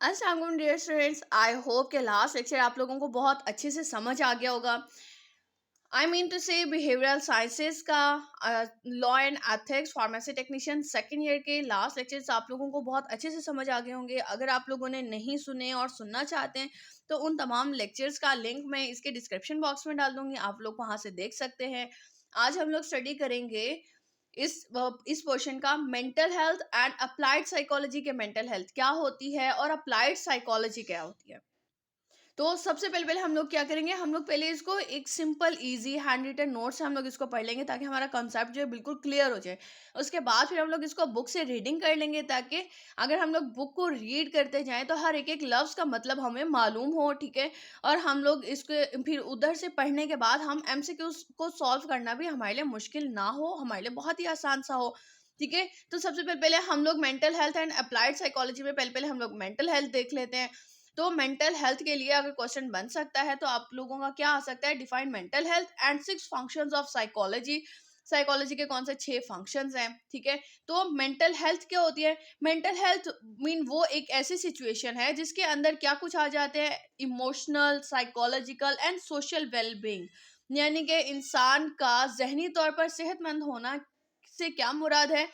अस्सलाम वालेकुम dear students. I hope के लास्ट लेक्चर आप लोगों को बहुत अच्छे से समझ आ गया होगा। आई मीन टू से बिहेवियरल साइंसेस का law and ethics pharmacy technician second year के लास्ट लेक्चर्स आप लोगों को बहुत अच्छे से समझ आ गए होंगे। अगर आप लोगों ने नहीं सुने और सुनना चाहते हैं तो उन तमाम लेक्चर्स का लिंक मैं इसके डिस्क्रिप्शन बॉक्स में डाल दूंगी, आप लोग वहां से देख सकते हैं। आज हम लोग स्टडी करेंगे इस पोर्शन का mental health and applied psychology के मेंटल हेल्थ क्या होती है और अप्लाइड साइकोलॉजी क्या होती है। तो सबसे पहले पहले हम लोग क्या करेंगे, हम लोग पहले इसको एक simple easy hand written note से हम लोग इसको पढ़ लेंगे ताकि हमारा कॉन्सेप्ट जो है बिल्कुल क्लियर हो जाए। उसके बाद फिर हम लोग इसको बुक से रीडिंग कर लेंगे ताकि अगर हम लोग बुक को रीड करते जाएं तो हर एक एक लफ्ज़ का मतलब हमें मालूम हो, ठीक है। और हम लोग इसको फिर उधर से पढ़ने के बाद हम एमसीक्यूज को सॉल्व करना भी हमारे लिए मुश्किल ना हो, हमारे लिए बहुत ही आसान सा हो, ठीक है। तो सबसे पहले पहले हम लोग mental health and applied psychology में पहले पहले हम लोग मेंटल हेल्थ देख लेते हैं। तो मेंटल हेल्थ के लिए अगर क्वेश्चन बन सकता है तो आप लोगों का क्या आ सकता है, define mental health and six functions of psychology. Psychology के कौन से 6 फंक्शंस हैं, ठीक है। तो मेंटल हेल्थ क्या होती है? मेंटल हेल्थ मीन वो एक ऐसी सिचुएशन है जिसके अंदर क्या कुछ आ जाते हैं, emotional, psychological and social wellbeing. यानी कि इंसान का जहनी तौर पर सेहतमंद होना से क्या मुराद है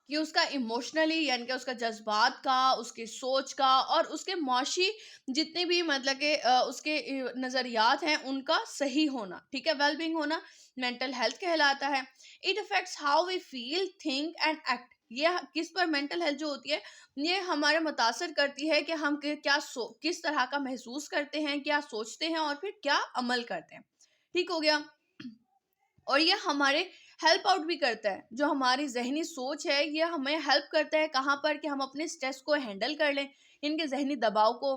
कि उसका इमोशनली यानी कि उसका जज्बात का, उसकी सोच का और उसके मौशी जितने भी मतलब के उसके नज़रियात हैं उनका सही होना, ठीक है, वेलबींग होना मेंटल हेल्थ कहलाता है। It affects how we feel, think and act. ये किस पर मेंटल हेल्थ जो होती है, ये हमारे मुतासर करती है कि हम किस तरह का महसूस करते हैं, क्या सोचते हैं और फिर क्या अमल करते हैं, ठीक हो गया। और ये हमारे हेल्प आउट भी करता है, जो हमारी जहनी सोच है ये हमें हेल्प करता है कहाँ पर, कि हम अपने स्ट्रेस को हैंडल कर लें, इनके जहनी दबाव को,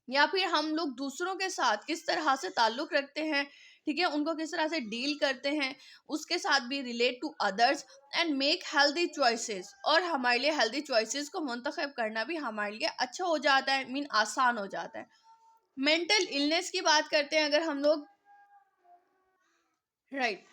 या फिर हम लोग दूसरों के साथ किस तरह से ताल्लुक़ रखते हैं, ठीक है, उनको किस तरह से डील करते हैं, उसके साथ भी relate to others and make healthy choices. और हमारे लिए हेल्दी चॉइसेस को मुंतखब करना भी हमारे लिए अच्छा हो जाता है, मीन आसान हो जाता है। मेंटल इलनेस की बात करते हैं अगर हम लोग, राइट।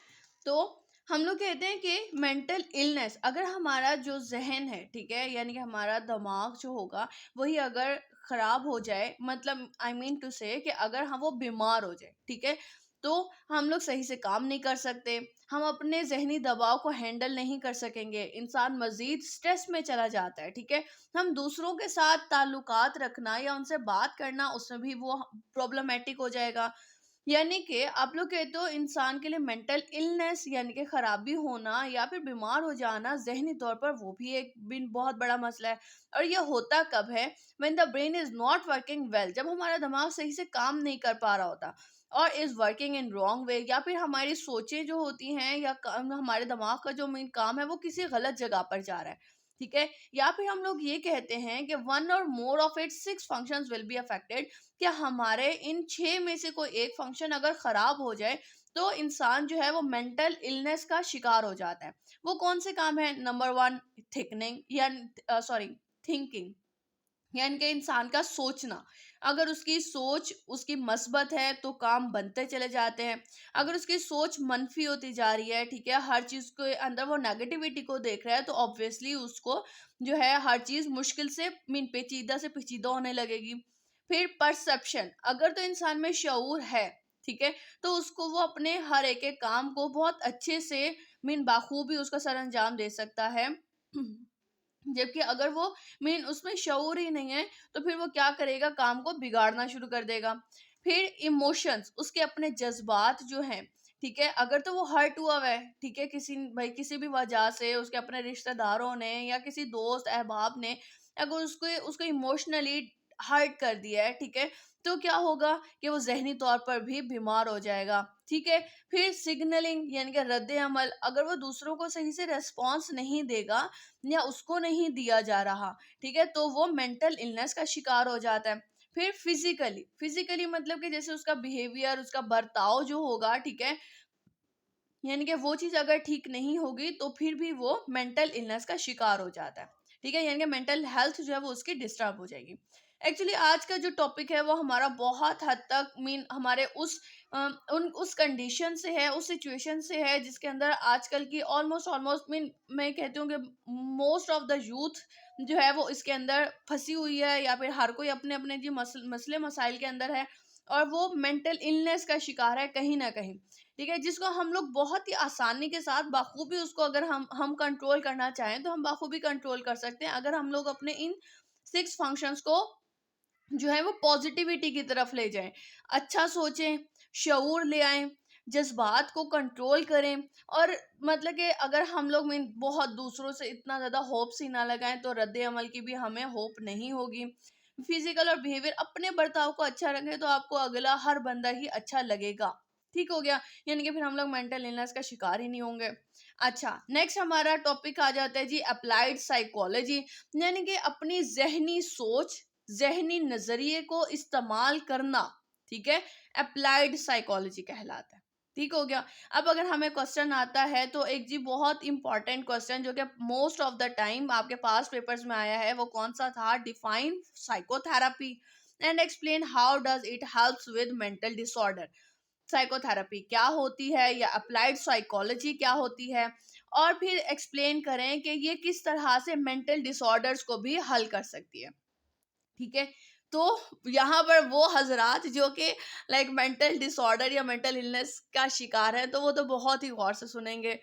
तो हम लोग कहते हैं कि मेंटल इलनेस अगर हमारा जो जहन है, ठीक है, यानी कि हमारा दिमाग जो होगा वही अगर खराब हो जाए, मतलब आई मीन टू से कि अगर हम वो बीमार हो जाए, ठीक है, तो हम लोग सही से काम नहीं कर सकते, हम अपने जहनी दबाव को हैंडल नहीं कर सकेंगे, इंसान मजीद स्ट्रेस में चला जाता है, ठीक है। हम दूसरों के साथ ताल्लुकात रखना या उनसे बात करना उसमें भी वो प्रॉब्लमेटिक हो जाएगा। यानी कि आप लोग कहते हो इंसान के लिए मेंटल इलनेस यानी कि खराबी होना या फिर बीमार हो जाना जहनी तौर पर वो भी एक बिन बहुत बड़ा मसला है। और ये होता कब है? When the brain is not working well, जब हमारा दिमाग सही से काम नहीं कर पा रहा होता, और is working in wrong way, या फिर हमारी सोचें जो होती हैं या हमारे दिमाग का जो मेन काम है वो किसी गलत जगह पर जा रहा है, ठीक है। या फिर हम लोग ये कहते हैं कि वन और more of its 6 functions will be affected, कि हमारे इन 6 में से कोई एक फंक्शन अगर खराब हो जाए तो इंसान जो है वो मेंटल इलनेस का शिकार हो जाता है। वो कौन से काम है? नंबर 1 थिंकिंग, या सॉरी थिंकिंग, यानी कि इंसान का सोचना। अगर उसकी सोच उसकी मस्बत है तो काम बनते चले जाते हैं, अगर उसकी सोच मनफी होती जा रही है, ठीक है, हर चीज़ के अंदर वो नेगेटिविटी को देख रहा है, तो ऑब्वियसली उसको जो है हर चीज़ मुश्किल से मीन पेचीदा से पेचीदा होने लगेगी। फिर परसेप्शन, अगर तो इंसान में शऊर है, ठीक है, तो उसको वो अपने हर एक एक काम को बहुत अच्छे से मीन बाखूबी उसका सर अंजाम दे सकता है। जबकि अगर वो मीन उसमें शऊर ही नहीं है तो फिर वो क्या करेगा, काम को बिगाड़ना शुरू कर देगा। फिर इमोशंस, उसके अपने जज्बात जो हैं, ठीक है, अगर तो वो हर्ट हुआ हुआ है, ठीक है, किसी भाई किसी भी वजह से उसके अपने रिश्तेदारों ने या किसी दोस्त अहबाब ने अगर उसको उसको इमोशनली हर्ट कर दिया है, ठीक है, तो क्या होगा कि वो जहनी तौर पर भी बीमार हो जाएगा, ठीक है। फिर सिग्नलिंग यानी कि रद्द अमल, अगर वो दूसरों को सही से रेस्पॉन्स नहीं देगा या उसको नहीं दिया जा रहा, ठीक है, तो वो मेंटल इलनेस का शिकार हो जाता है। फिर फिजिकली, फिजिकली मतलब कि जैसे उसका बिहेवियर, उसका बर्ताव जो होगा, ठीक है, यानी कि वो चीज़ अगर ठीक नहीं होगी तो फिर भी वो मेंटल इलनेस का शिकार हो जाता है, ठीक है, यानी कि मेंटल हेल्थ जो है वो उसकी डिस्टर्ब हो जाएगी। एक्चुअली आज का जो टॉपिक है वो हमारा बहुत हद तक हमारे उस कंडीशन से है, उस सिचुएशन से है जिसके अंदर आजकल की ऑलमोस्ट ऑलमोस्ट मैं कहती हूँ कि मोस्ट ऑफ द यूथ जो है वो इसके अंदर फंसी हुई है, या फिर हर कोई अपने अपने जी मसले मसाइल के अंदर है, और वो मेंटल इलनेस का शिकार है कहीं ना कहीं। ठीक है, जिसको हम लोग बहुत ही आसानी के साथ बाखूबी उसको अगर हम कंट्रोल करना चाहें तो हम बाखूबी कंट्रोल कर सकते हैं, अगर हम लोग अपने इन 6 फंक्शंस को जो है वो पॉजिटिविटी की तरफ ले जाएं, अच्छा सोचें, शऊर ले आएं, जज्बात को कंट्रोल करें। और मतलब कि अगर हम लोग में बहुत दूसरों से इतना ज़्यादा होप्स ही ना लगाएं तो रद्द अमल की भी हमें होप नहीं होगी। फिजिकल और बिहेवियर अपने बर्ताव को अच्छा रखें तो आपको अगला हर बंदा ही अच्छा लगेगा। ठीक हो गया, यानी कि फिर हम लोग मेंटल इलनेस का शिकार ही नहीं होंगे। अच्छा, नेक्स्ट हमारा टॉपिक आ जाता है जी अप्लाइड साइकोलॉजी, यानी कि अपनी जहनी सोच, जहनी नजरिए को इस्तेमाल करना। ठीक है, अप्लाइड साइकोलॉजी कहलाता है। ठीक हो गया। अब अगर हमें क्वेश्चन आता है तो एक जी बहुत इंपॉर्टेंट क्वेश्चन जो कि मोस्ट ऑफ द टाइम आपके पास पेपर्स में आया है वो कौन सा था, define psychotherapy and explain how does it helps with mental disorder. Psychotherapy क्या होती है या अप्लाइड साइकोलॉजी क्या होती है, और फिर एक्सप्लेन करें कि ये किस तरह से मेंटल डिसऑर्डर्स को भी हल कर सकती है। ठीक है, तो यहाँ पर वो हजरात जो कि लाइक मेंटल डिसऑर्डर या मेंटल इलनेस का शिकार है तो वो तो बहुत ही गौर से सुनेंगे।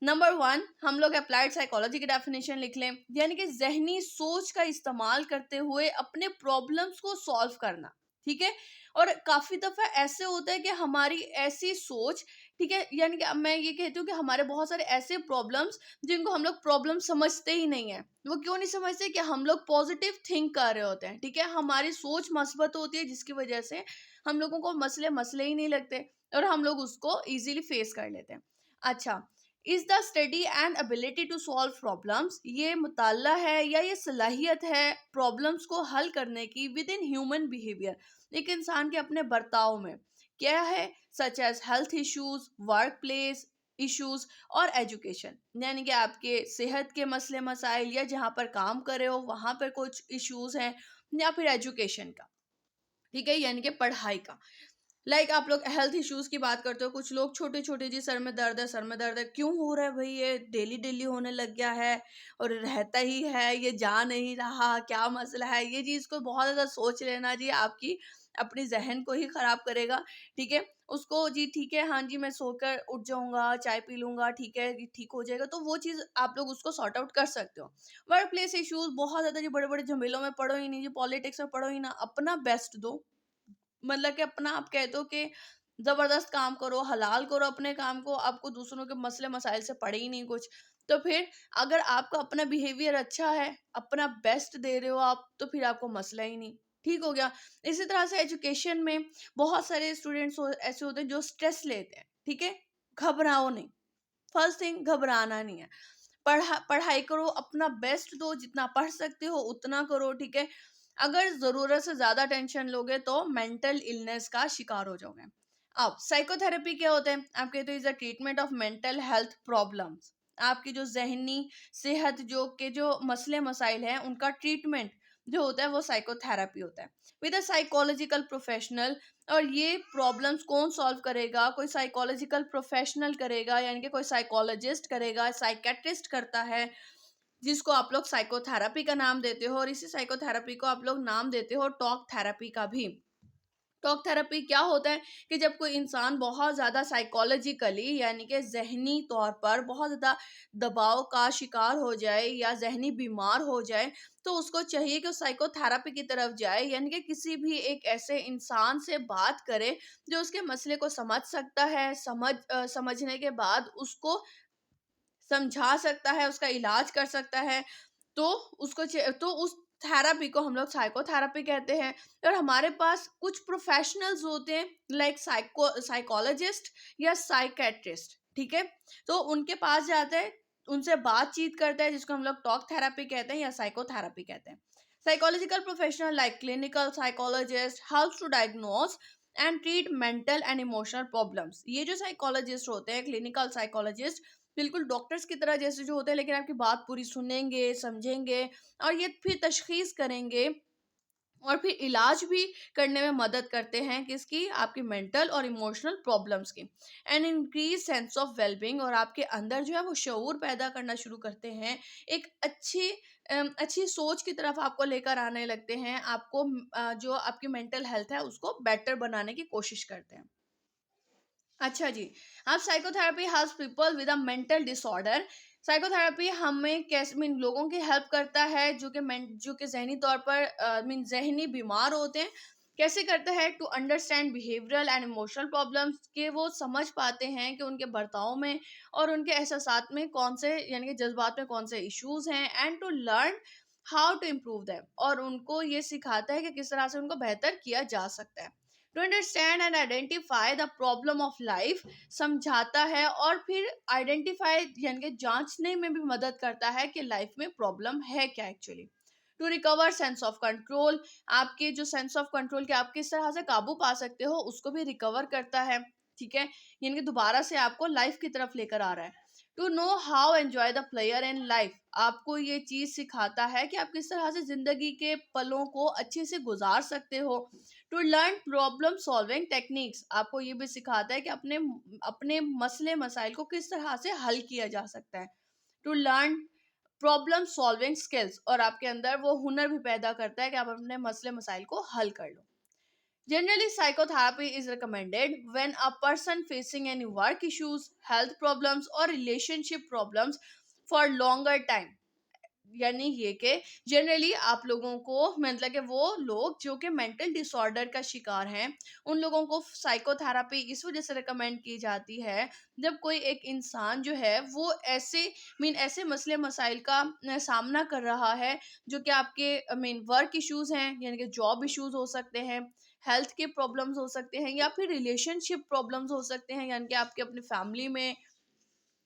नंबर 1 हम लोग अप्लाइड साइकोलॉजी की डेफिनेशन लिख लें, यानी कि जहनी सोच का इस्तेमाल करते हुए अपने प्रॉब्लम्स को सॉल्व करना। ठीक है, और काफी दफा ऐसे होता है कि हमारी ऐसी सोच, ठीक है, यानी कि अब मैं ये कहती हूँ कि हमारे बहुत सारे ऐसे प्रॉब्लम्स जिनको हम लोग प्रॉब्लम समझते ही नहीं है। वो क्यों नहीं समझते कि हम लोग पॉजिटिव थिंक कर रहे होते हैं। ठीक है, हमारी सोच मस्बत होती है जिसकी वजह से हम लोगों को मसले मसले ही नहीं लगते और हम लोग उसको इजीली फेस कर लेते हैं। अच्छा, is the study and ability to solve problems, ये मुताला है या ये सलाहियत है प्रॉब्लम्स को हल करने की विद इन ह्यूमन बिहेवियर, एक इंसान के अपने बर्ताव में। क्या है, such as health issues, work place issues और एजुकेशन, यानी कि आपके सेहत के मसले मसाइल या जहाँ पर काम कर रहे हो वहाँ पर कुछ इश्यूज हैं, या फिर एजुकेशन का। ठीक है, यानी कि पढ़ाई का। आप लोग हेल्थ इश्यूज की बात करते हो, कुछ लोग छोटे छोटे जी सर में दर्द है, सर में दर्द है, क्यों हो रहा है भाई, ये डेली डेली होने लग गया है और रहता ही है, ये जा नहीं रहा, क्या मसला है, ये चीज को बहुत ज्यादा सोच लेना जी आपकी अपनी जहन को ही खराब करेगा। ठीक है, उसको जी ठीक है, हाँ जी मैं सोकर उठ जाऊंगा, चाय पी लूंगा, ठीक है ये ठीक हो जाएगा, तो वो चीज आप लोग उसको सॉर्ट आउट कर सकते हो। वर्क प्लेस इश्यूज बहुत ज्यादा जी बड़े बड़े झमेलों में पढ़ो ही नहीं जी, पॉलिटिक्स में पढ़ो ही ना, अपना बेस्ट दो। मतलब कि अपना आप कह दो कि जबरदस्त काम करो, हलाल करो अपने काम को, आपको दूसरों के मसले मसाइल से पड़े ही नहीं कुछ। तो फिर अगर आपका अपना बिहेवियर अच्छा है, अपना बेस्ट दे रहे हो आप, तो फिर आपको मसला ही नहीं। ठीक हो गया। इसी तरह से एजुकेशन में बहुत सारे स्टूडेंट्स ऐसे होते हैं जो स्ट्रेस लेते हैं। ठीक है, घबराओ नहीं, फर्स्ट थिंग घबराना नहीं है। पढ़ाई करो, अपना बेस्ट दो, जितना पढ़ सकते हो उतना करो। ठीक है, अगर जरूरत से ज्यादा टेंशन लोगे तो मेंटल इलनेस का शिकार हो जाओगे। अब साइकोथेरेपी क्या होता है, आप कहते हो is the treatment of mental health problems, आपकी जो जहनी सेहत जो मसले मसाइल हैं उनका ट्रीटमेंट जो होता है वो साइकोथेरेपी होता है विद अ साइकोलॉजिकल प्रोफेशनल। और ये प्रॉब्लम्स कौन सॉल्व करेगा, कोई साइकोलॉजिकल प्रोफेशनल करेगा, यानी कि कोई साइकोलॉजिस्ट करेगा, साइकेट्रिस्ट करता है, जिसको आप लोग साइकोथेरेपी का नाम देते हो। और इसी साइकोथेरेपी को आप लोग नाम देते हो टॉक थेरेपी का भी। टॉक थेरेपी क्या होता है कि जब कोई इंसान बहुत ज़्यादा साइकोलॉजिकली यानी कि जहनी तौर पर बहुत ज़्यादा दबाव का शिकार हो जाए या जहनी बीमार हो जाए, तो उसको चाहिए कि वो साइकोथेरेपी की तरफ जाए, यानी कि किसी भी एक ऐसे इंसान से बात करे जो उसके मसले को समझ सकता है, समझने के बाद उसको समझा सकता है, उसका इलाज कर सकता है। तो तो उस थेरेपी को हम लोग साइकोथेरेपी कहते हैं। और हमारे पास कुछ प्रोफेशनल्स होते हैं साइकोलॉजिस्ट या साइकेट्रिस्ट। ठीक है, तो उनके पास जाते हैं, उनसे बातचीत करते हैं, जिसको हम लोग टॉक थेरेपी कहते हैं या साइकोथेरेपी कहते हैं। Psychological professional like clinical psychologist helps to diagnose and treat mental and emotional problems. ये जो साइकोलॉजिस्ट होते हैं, क्लिनिकल साइकोलॉजिस्ट, बिल्कुल डॉक्टर्स की तरह जैसे जो होते हैं, लेकिन आपकी बात पूरी सुनेंगे, समझेंगे और ये फिर तशख़ीस करेंगे और फिर इलाज भी करने में मदद करते हैं किसकी, आपकी मेंटल और इमोशनल प्रॉब्लम्स की। And increase sense of wellbeing, और आपके अंदर जो है वो शऊर पैदा करना शुरू करते हैं। एक अच्छी सोच की तरफ आपको लेकर आने लगते हैं, आपको जो आपकी मेंटल हेल्थ है उसको बेटर बनाने की कोशिश करते हैं। अच्छा जी, अब psychotherapy helps people with a mental disorder. Psychotherapy हमें कैसे मीन लोगों की हेल्प करता है जो कि ज़हनी तौर पर मीन ज़हनी बीमार होते हैं। कैसे करता है? To understand behavioural and emotional problems, के वो समझ पाते हैं कि उनके बर्ताव में और उनके एहसासात में कौन से यानी कि जज़्बात में कौन से इश्यूज़ हैं, and to learn how to improve them, और उनको ये सिखाता है कि किस तरह से उनको बेहतर किया जा सकता है। To understand and identify the problem of life, समझाता है और फिर आइडेंटिफाई यानी कि जांचने में भी मदद करता है कि लाइफ में प्रॉब्लम है क्या actually. To recover sense of control, आपके जो सेंस ऑफ कंट्रोल के आप किस तरह से काबू पा सकते हो उसको भी रिकवर करता है। ठीक है, यानी कि दोबारा से आपको लाइफ की तरफ लेकर आ रहा है। To know how enjoy the pleasure in life, आपको ये चीज सिखाता है कि आप किस तरह से जिंदगी के पलों को अच्छे से गुजार सकते हो। To learn problem solving techniques, आपको ये भी सिखाता है कि अपने अपने मसले मसाइल को किस तरह से हल किया जा सकता है। To learn problem solving skills, और आपके अंदर वो हुनर भी पैदा करता है कि आप अपने मसले मसाइल को हल कर लो। Generally, psychotherapy is recommended when a person facing any work issues, health problems, or relationship problems for longer time. यानी ये कि जनरली आप लोगों को मतलब कि वो लोग जो कि मेंटल डिसऑर्डर का शिकार हैं, उन लोगों को साइकोथेरेपी इस वजह से रिकमेंड की जाती है जब कोई एक इंसान जो है वो ऐसे मसले मसाइल का सामना कर रहा है, जो कि आपके वर्क इश्यूज हैं, यानी कि जॉब इश्यूज हो सकते हैं, हेल्थ के प्रॉब्लम्स हो सकते हैं, या फिर रिलेशनशिप प्रॉब्लम्स हो सकते हैं, यानी कि आपके अपने फैमिली में,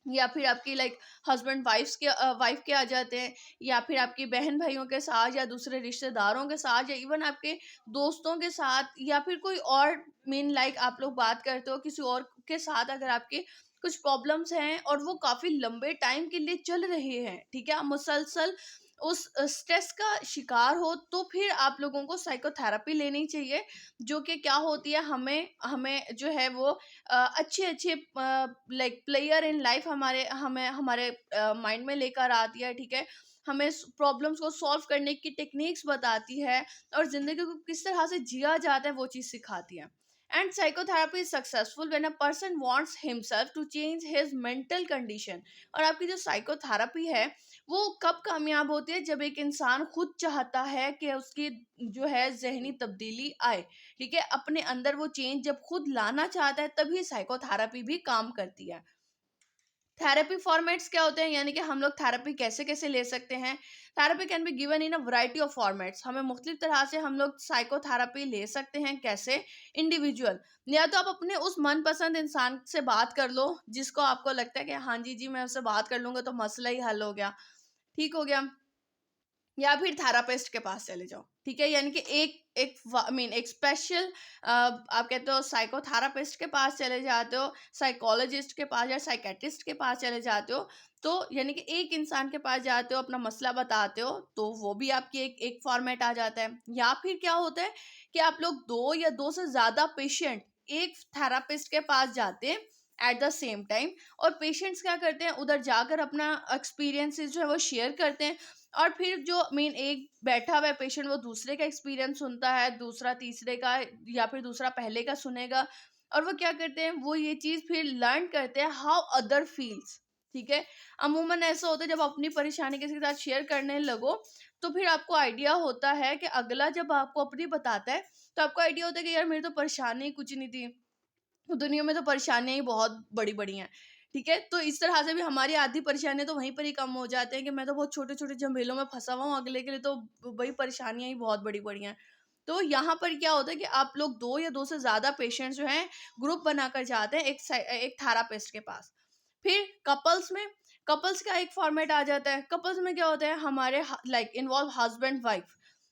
या फिर आपकी लाइक हस्बैंड वाइफ के आ जाते हैं, या फिर आपकी बहन भाइयों के साथ, या दूसरे रिश्तेदारों के साथ, या इवन आपके दोस्तों के साथ, या फिर कोई और लाइक आप लोग बात करते हो किसी और के साथ, अगर आपके कुछ प्रॉब्लम्स हैं और वो काफी लंबे टाइम के लिए चल रहे हैं, ठीक है, आप मुसलसल उस स्ट्रेस का शिकार हो, तो फिर आप लोगों को साइकोथेरेपी लेनी चाहिए, जो कि क्या होती है, हमें हमें जो है वो अच्छे अच्छे लाइक प्लेयर इन लाइफ हमें हमारे माइंड में लेकर आती है। ठीक है, हमें प्रॉब्लम्स को सॉल्व करने की टेक्निक्स बताती है, और जिंदगी को किस तरह से जिया जाता है वो चीज़ सिखाती है। And psychotherapy is successful when a person wants himself to change his mental condition. और आपकी जो साइकोथेरेपी है वो कब कामयाब होती है? जब एक इंसान खुद चाहता है कि उसकी जो है जहनी तब्दीली आए। ठीक है, अपने अंदर वो चेंज जब खुद लाना चाहता है तभी साइकोथेरेपी भी काम करती है। थेरेपी फॉर्मेट्स क्या होते हैं, यानी कि हम लोग थेरेपी कैसे कैसे ले सकते हैं? Therapy can be given in a variety of formats, हमें मुख्तलिफ तरह से हम लोग साइकोथेरेपी ले सकते हैं। कैसे? इंडिविजुअल, या तो आप अपने उस मनपसंद इंसान से बात कर लो जिसको आपको लगता है कि हाँ जी जी मैं उससे बात कर लूंगा तो मसला ही हल हो गया, ठीक हो गया, या फिर थेरापिस्ट के पास चले जाओ। ठीक है, यानी कि एक एक एक स्पेशल आप कहते हो साइकोथेरापिस्ट के पास चले जाते हो, साइकोलॉजिस्ट के पास या साइकेट्रिस्ट के पास चले जाते हो, तो यानी कि एक इंसान के पास जाते हो, अपना मसला बताते हो, तो वो भी आपकी एक एक फॉर्मेट आ जाता है। या फिर क्या होता है कि आप लोग दो या दो से ज्यादा पेशेंट एक थेरापिस्ट के पास जाते हैं एट द सेम टाइम, और पेशेंट्स क्या करते हैं, उधर जाकर अपना एक्सपीरियंसेस जो है वो शेयर करते हैं, और फिर जो एक बैठा हुआ है पेशेंट वो दूसरे का एक्सपीरियंस सुनता है, दूसरा तीसरे का, या फिर दूसरा पहले का सुनेगा, और वो क्या करते हैं, वो ये चीज फिर लर्न करते हैं हाउ अदर फील्स। ठीक है, अमूमन ऐसा होता है जब अपनी परेशानी किसी के साथ शेयर करने लगो तो फिर आपको आइडिया होता है कि अगला जब आपको अपनी बताता है तो आपको आइडिया होता है कि यार मेरी तो परेशानी कुछ नहीं थी, तो दुनिया में तो परेशानियां ही बहुत बड़ी बड़ी हैं। ठीक है, तो इस तरह से भी हमारी आधी परेशानियां तो वहीं पर ही कम हो जाते हैं कि मैं तो बहुत छोटे छोटे झमेलों में फंसा हुआ हूँ, अगले के लिए तो वही परेशानियां ही बहुत बड़ी बड़ी हैं। तो यहाँ पर क्या होता है कि आप लोग दो या दो से ज्यादा पेशेंट्स जो हैं ग्रुप बनाकर जाते हैं एक थेरापिस्ट के पास। फिर कपल्स का एक फॉर्मेट आ जाता है। कपल्स में क्या होता है, हमारे like involve husband wife,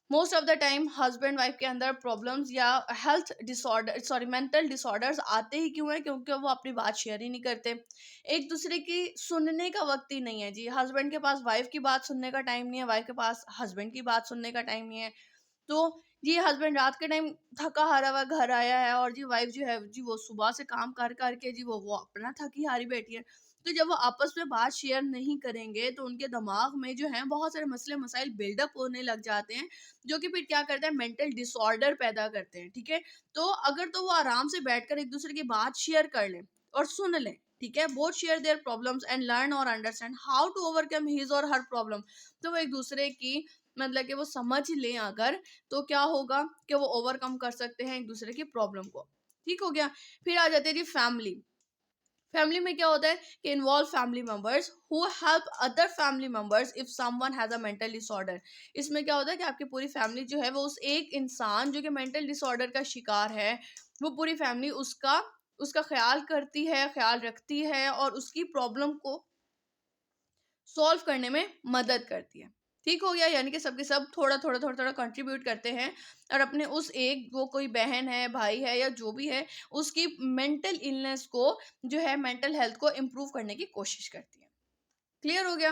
most of the time husband wife के अंदर प्रॉब्लम्स या health disorder, sorry, mental disorders आते ही क्यों है? क्योंकि वो अपनी बात शेयर ही नहीं करते, एक दूसरे की सुनने का वक्त ही नहीं है जी। हस्बैंड के पास वाइफ की बात सुनने का टाइम नहीं है, वाइफ के पास हस्बैंड की बात सुनने का टाइम नहीं है। तो ये हस्बैंड रात के टाइम थका हारा हुआ घर आया है, और जी वाइफ जो है जी वो सुबह से काम कर करके जी वो अपना थकी हारी बैठी है। तो जब वो आपस में बात शेयर नहीं करेंगे तो उनके दिमाग में जो है बहुत सारे मसले मसाइल बिल्डअप होने लग जाते हैं, जो कि फिर क्या करते हैं, मेंटल डिसऑर्डर पैदा करते हैं। ठीक है, तो अगर तो वो आराम से बैठकर एक दूसरे की बात शेयर कर लें और सुन लें, ठीक है, both share their problems and learn और understand how to overcome his or her problem, तो वो एक दूसरे की मतलब कि वो समझ लें अगर, तो क्या होगा कि वो ओवरकम कर सकते हैं एक दूसरे की प्रॉब्लम को। ठीक हो गया। फिर आ जाते हैं जी फैमिली। फैमिली में क्या होता है कि involve family members who help other family members if someone has a mental disorder. इसमें क्या होता है कि आपकी पूरी फैमिली जो है वो उस एक इंसान जो कि मेंटल डिसऑर्डर का शिकार है, वो पूरी फैमिली उसका उसका ख्याल करती है, ख्याल रखती है और उसकी प्रॉब्लम को सॉल्व करने में मदद करती है। ठीक हो गया, यानी कि सबके सब थोड़ा थोड़ा कंट्रीब्यूट करते हैं और अपने उस एक, वो कोई बहन है, भाई है या जो भी है, उसकी मेंटल इलनेस को जो है, मेंटल हेल्थ को इम्प्रूव करने की कोशिश करती है। क्लियर हो गया?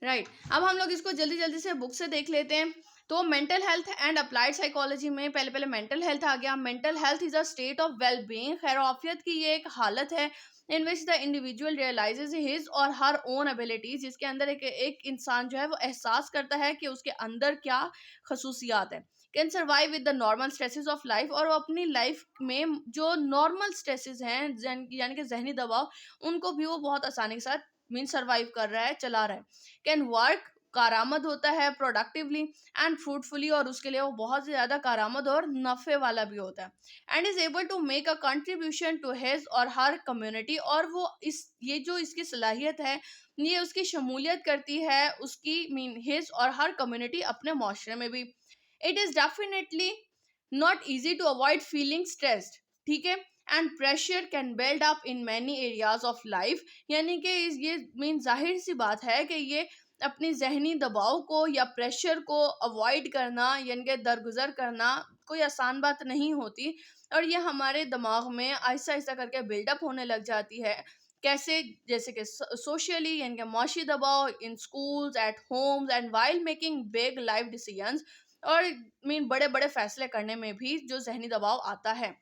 राइट। अब हम लोग इसको जल्दी जल्दी से बुक से देख लेते हैं। तो mental health and applied psychology में पहले पहले मेंटल हेल्थ आ गया। Mental health is a state of well being, खैराफियत की ये एक हालत है in which the individual realises his or her own abilities, जिसके अंदर एक इंसान जो है वो एहसास करता है कि उसके अंदर क्या खसूसियात है, can survive with the normal stresses of life, और वो अपनी लाइफ में जो नॉर्मल स्ट्रेसेस हैं, यानी कि जहनी दबाव, उनको भी वो बहुत आसानी के साथ मीन सर्वाइव कर रहा है, चला रहा है। कैन वर्क, कारामद होता है प्रोडक्टिवली एंड फ्रूटफुली, और उसके लिए वो बहुत ज़्यादा कारामद और नफ़े वाला भी होता है। And is able to make a contribution to his or her community, और वो इस ये जो इसकी सलाहियत है, ये उसकी शमूलियत करती है उसकी mean his or her community अपने माशरे में भी। It is definitely not easy to avoid feeling stressed, ठीक है, and pressure can build up in many areas of life, यानी कि ये मीन जाहिर सी बात है कि ये अपनी जहनी दबाव को या प्रेशर को अवॉइड करना, यानी कि दरगुजर करना कोई आसान बात नहीं होती, और ये हमारे दिमाग में आहिस्ता आहिस्ता करके बिल्डअप होने लग जाती है। कैसे? जैसे कि सोशली, यानी कि माशी दबाव इन schools, eight homes and while making big life decisions, और मीन बड़े बड़े फैसले करने में भी जो जहनी दबाव आता है।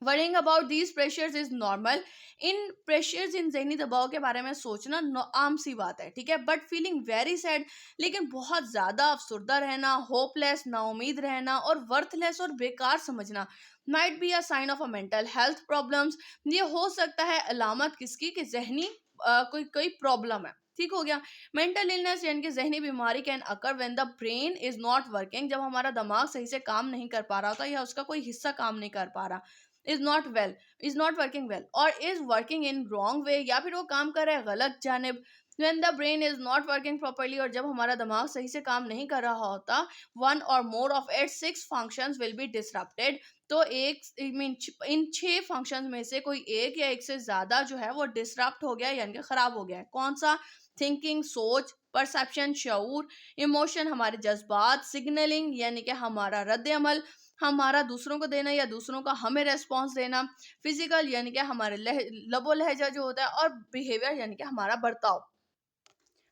Worrying about these pressures is normal, इन प्रेशर्स, इन जहनी दबाव के बारे में सोचना आम सी बात है, ठीक है, बट फीलिंग वेरी सैड, लेकिन बहुत ज़्यादा अफसुर्दा रहना, होपलेस, नाउमीद रहना और वर्थलेस और बेकार समझना might be a sign of a mental health problems, ये हो सकता है अलामत किसकी, कि जहनी कोई कोई प्रॉब्लम है। ठीक हो गया। मेंटल इलनेस यानी कि जहनी बीमारी can occur when the brain is not working, जब हमारा दिमाग सही से काम नहीं कर पा रहा होता या उसका कोई हिस्सा काम नहीं कर पा रहा, is not well, is not working well, और is working in wrong way, या फिर वो काम कर रहा है गलत जानिब। when the brain is not working properly, और जब हमारा दिमाग सही से काम नहीं कर रहा होता, one or more of its six functions will be disrupted, तो एक मीन इन 6 फंक्शंस में से कोई एक या एक से ज्यादा जो है वो डिसरप्ट हो गया, यानी कि खराब हो गया है। कौन सा? थिंकिंग, सोच, परसेप्शन, शऊर, इमोशन, हमारे जज्बात, सिग्नलिंग यानी कि हमारा रद्द अमल, हमारा दूसरों को देना या दूसरों का हमें रेस्पॉन्स देना, फिजिकल यानी कि हमारे लबो लहजा जो होता है, और बिहेवियर यानी कि हमारा बर्ताव।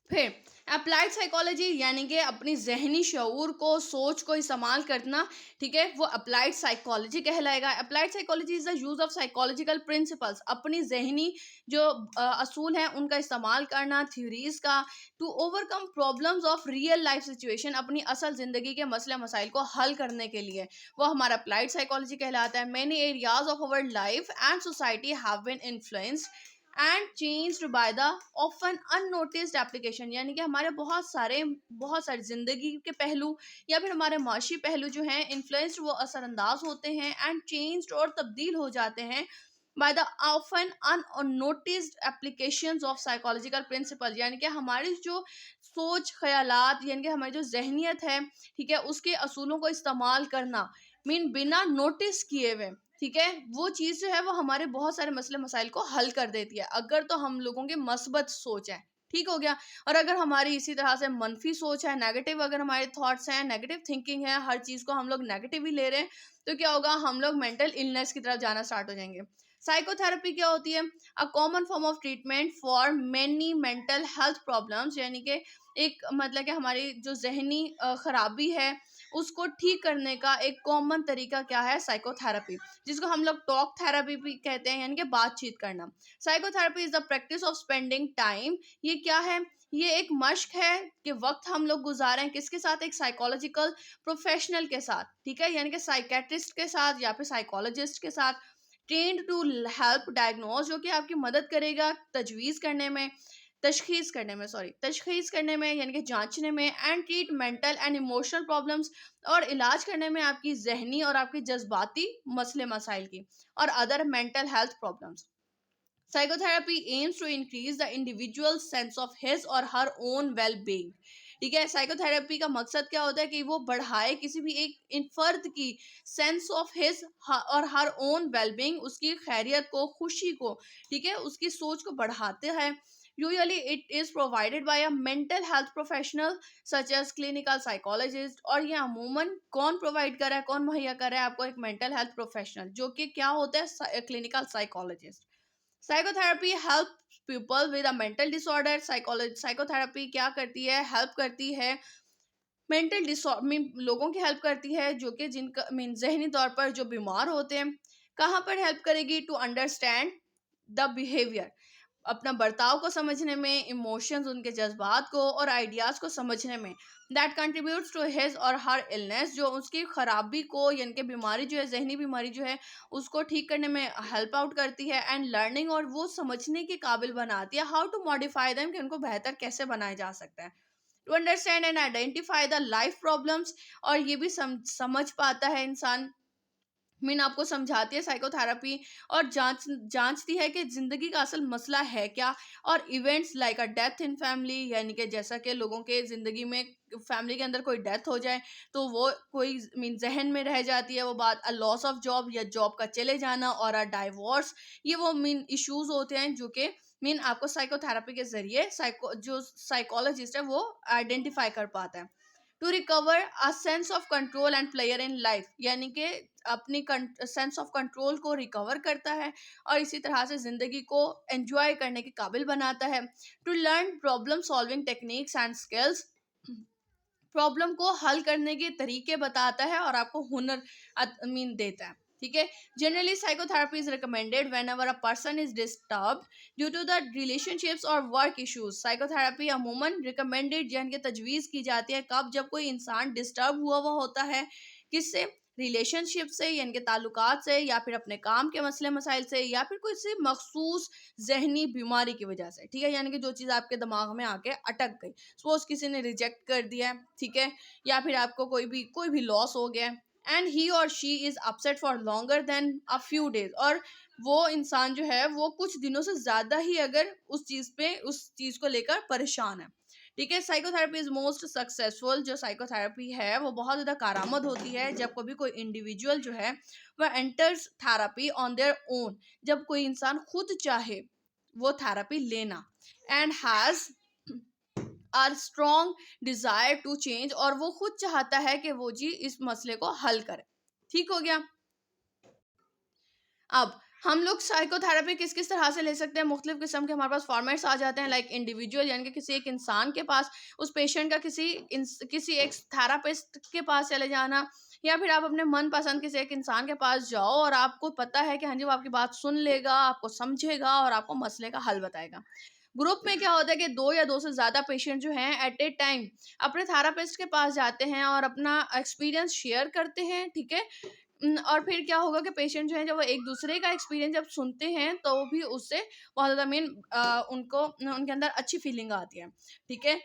फिर अप्लाइड साइकोलॉजी यानी कि अपनी जहनी शऊर को, सोच को इस्तेमाल करना, ठीक है, वो अप्लाइड साइकोलॉजी कहलाएगा। Applied psychology is the use of psychological principles, अपनी जहनी जो असूल हैं उनका इस्तेमाल करना, थ्योरीज का, to overcome problems of real life situation, अपनी असल जिंदगी के मसले मसाइल को हल करने के लिए, वो हमारा अप्लाइड साइकोलॉजी कहलाता है। Many areas of our life and society have been influenced and changed by the often unnoticed application, यानी कि हमारे बहुत सारे ज़िंदगी के पहलू या फिर हमारे माशी पहलू जो हैं इन्फ्लुएंस्ड, वो असरअंदाज होते हैं एंड चेंज्ड और तब्दील हो जाते हैं by the often unnoticed applications of psychological principle, यानी कि हमारी जो सोच, ख्यालात, यानी कि हमारी जो जहनीत है, ठीक है, उसके असूलों को इस्तेमाल करना, मीन बिना नोटिस किए हुए, ठीक है, वो चीज़ जो है वो हमारे बहुत सारे मसले मसाइल को हल कर देती है, अगर तो हम लोगों की मस्बत सोच है। ठीक हो गया। और अगर हमारी इसी तरह से मनफी सोच है, नेगेटिव अगर हमारे थॉट्स हैं, नेगेटिव थिंकिंग है, हर चीज़ को हम लोग नेगेटिव ही ले रहे हैं, तो क्या होगा, हम लोग मेंटल इलनेस की तरफ जाना स्टार्ट हो जाएंगे। साइकोथेरेपी क्या होती है? A common form of treatment for many mental health problems, यानी कि एक मतलब कि हमारी जो जहनी खराबी है उसको ठीक करने का एक कॉमन तरीका क्या है? साइकोथेरेपी, जिसको हम लोग टॉक थेरेपी भी कहते हैं, यानी कि बातचीत करना। Psychotherapy is the practice of spending time, ये क्या है? ये एक मश्क है कि वक्त हम लोग गुजारें किसके साथ? एक साइकोलॉजिकल प्रोफेशनल के साथ, ठीक है, यानी कि साइकेट्रिस्ट के साथ या फिर साइकोलॉजिस्ट के साथ, ट्रेन्ड टू हेल्प डायग्नोज, जो कि आपकी मदद करेगा तजवीज़ करने में, तशखीस करने में, यानी कि जांचने में, and treat mental and emotional problems, और इलाज करने में आपकी जहनी और आपकी जज्बाती मसले मसाइल की, और other mental health problems. Psychotherapy aims to increase the individual sense of his or her own well being, ठीक है। साइकोथेरेपी का मकसद क्या होता है? कि वो बढ़ाए किसी भी एक इन फर्द की sense of his or her own well being, उसकी खैरियत को, खुशी को, ठीक है, उसकी सोच को बढ़ाते हैं। Usually it is provided by a mental health professional such as clinical psychologist, और ये अमूमन कौन प्रोवाइड कर रहा है, कौन मुहैया कर रहा है आपको? एक मेंटल हेल्थ प्रोफेशनल, जो कि क्या होता है? Clinical psychologist. Psychotherapy help people with a mental disorder, psychotherapy क्या करती है? हेल्प करती है मेंटल डिसऑर्डर मीन लोगों की हेल्प करती है जो कि जिनका मीन जहनी तौर पर जो बीमार होते हैं। कहाँ पर हेल्प करेगी? टू अंडरस्टैंड द बिहेवियर, अपना बर्ताव को समझने में, इमोशंस, उनके जज्बात को और आइडियाज़ को समझने में, that contributes to his or her illness, जो उसकी खराबी को, यानी कि बीमारी जो है, जहनी बीमारी जो है, उसको ठीक करने में हेल्प आउट करती है, एंड लर्निंग, और वो समझने के काबिल बनाती है, हाउ टू मॉडिफाई देम, कि उनको बेहतर कैसे बनाया जा सकता है, to understand and identify the life problems, और ये भी समझ पाता है इंसान, मीन आपको समझाती है साइकोथेरेपी, और जांचती है कि जिंदगी का असल मसला है क्या, और events like a death in family, यानी कि जैसा कि लोगों के जिंदगी में फैमिली के अंदर कोई डेथ हो जाए तो वो कोई मीन जहन में रह जाती है वो बात, अ लॉस ऑफ जॉब, या जॉब का चले जाना, और अ डाइवोर्स, ये वो मीन इश्यूज होते हैं जो कि मीन आपको साइकोथेरेपी के जरिए जो साइकोलॉजिस्ट है वो आइडेंटिफाई कर पाता है। To recover a sense of control and pleasure in life, यानी कि अपनी सेंस ऑफ कंट्रोल को रिकवर करता है, और इसी तरह से ज़िंदगी को एंजॉय करने के काबिल बनाता है। To learn problem solving techniques and skills, problem को हल करने के तरीके बताता है और आपको हुनर मीन देता है, ठीक है। Generally psychotherapy is recommended whenever a person is disturbed due to the relationships or work issues. Psychotherapy अमूमन रिकमेंडेड यानी कि तजवीज़ की जाती है कब? जब कोई इंसान डिस्टर्ब हुआ होता है, किससे? रिलेशनशिप से, यानी कि ताल्लुकात से, या फिर अपने काम के मसले मसाइल से, या फिर कोई सी मखसूस जहनी बीमारी की वजह से, ठीक है, यानी कि जो चीज़ आपके दिमाग में आके अटक गई, सपोज किसी ने रिजेक्ट कर दिया है, ठीक है, या फिर आपको कोई भी लॉस हो गया, एंड ही और she is upset for longer than a few days, और वो इंसान जो है वो कुछ दिनों से ज्यादा ही अगर उस चीज को लेकर परेशान है, ठीक है। साइकोथेरेपी इज मोस्ट सक्सेसफुल, जो साइकोथेरेपी है वो बहुत ज़्यादा कारआमद होती है जब कभी कोई इंडिविजुअल जो है वह enters therapy on their own, जब कोई इंसान खुद चाहे वो थेरेपी लेना, and has a strong desire to change, और वो खुद चाहता है कि वो जी इस मसले को हल करे, ठीक हो गया। अब हम लोग साइकोथेरेपी किस किस तरह से ले सकते हैं? मुख्तलिफ किस्म के हमारे पास फॉर्मेट्स आ जाते हैं, लाइक इंडिविजुअल, यानी कि किसी एक इंसान के पास, उस पेशेंट का किसी एक थेरापिस्ट के पास चले जाना, या फिर आप अपने मन पसंद किसी एक इंसान के पास जाओ और आपको पता है कि हाँ जी वो आपकी बात सुन लेगा, आपको समझेगा और आपको मसले का हल बताएगा। ग्रुप में क्या होता है कि दो या दो से ज़्यादा पेशेंट जो हैं एट ए टाइम अपने थेरापिस्ट के पास जाते हैं और अपना एक्सपीरियंस शेयर करते हैं, ठीक है। और फिर क्या होगा कि पेशेंट जो है जब वो एक दूसरे का एक्सपीरियंस जब सुनते हैं तो भी उससे बहुत ज़्यादा उनको उनके अंदर अच्छी फीलिंग आती है, ठीक है।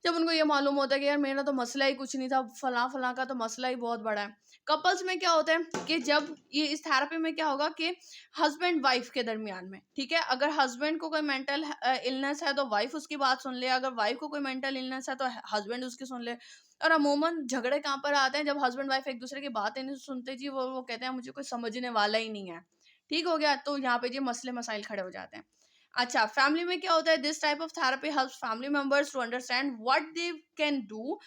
जब उनको ये मालूम होता है कि यार मेरा तो मसला ही कुछ नहीं था, फलां फलां का तो मसला ही बहुत बड़ा है। कपल्स में क्या होता है कि जब ये इस थेरेपी में क्या होगा कि हस्बैंड वाइफ के दरमियान में, ठीक है, अगर हस्बैंड को कोई मेंटल इलनेस है तो वाइफ उसकी बात सुन ले, अगर वाइफ को कोई मेंटल इलनेस है तो हस्बैंड उसकी सुन ले। और अमूमन झगड़े कहाँ पर आते हैं? जब हस्बैंड वाइफ एक दूसरे की बातें नहीं सुनते जी, वो कहते हैं मुझे कोई समझने वाला ही नहीं है, ठीक हो गया, तो यहाँ पे जी मसले मसाइल खड़े हो जाते हैं। अच्छा, फैमिली में क्या होता है, this type of therapy helps family members to understand what they can do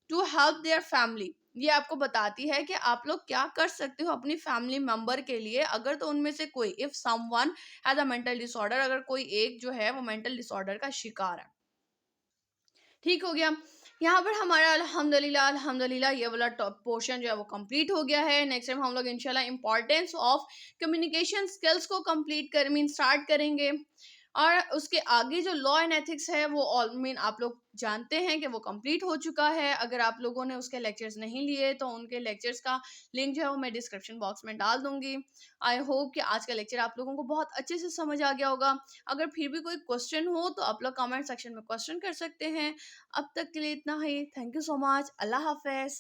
to help their family. ये आपको बताती है कि आप लोग क्या कर सकते हो अपनी फैमिली मेंबर के लिए, अगर तो उनमें से कोई, if someone has a mental disorder, अगर कोई एक जो है वो मेंटल डिसऑर्डर का शिकार है। ठीक हो गया। यहाँ पर हमारा अल्हम्दुलिल्लाह अल्हम्दुलिल्लाह ये वाला टॉप पोर्शन जो है वो कंप्लीट हो गया है। नेक्स्ट टाइम हम लोग इंशाल्लाह इंपॉर्टेंस ऑफ कम्युनिकेशन स्किल्स को कंप्लीट कर मीन स्टार्ट करेंगे। और उसके आगे जो लॉ एंड एथिक्स है वो ऑल मीन आप लोग जानते हैं कि वो कंप्लीट हो चुका है। अगर आप लोगों ने उसके लेक्चर्स नहीं लिए तो उनके लेक्चर्स का लिंक जो है वो मैं डिस्क्रिप्शन बॉक्स में डाल दूंगी। आई होप कि आज का लेक्चर आप लोगों को बहुत अच्छे से समझ आ गया होगा। अगर फिर भी कोई क्वेश्चन हो तो आप लोग कमेंट सेक्शन में क्वेश्चन कर सकते हैं। अब तक के लिए इतना ही। Thank you so much. अल्लाह हाफ़िज़।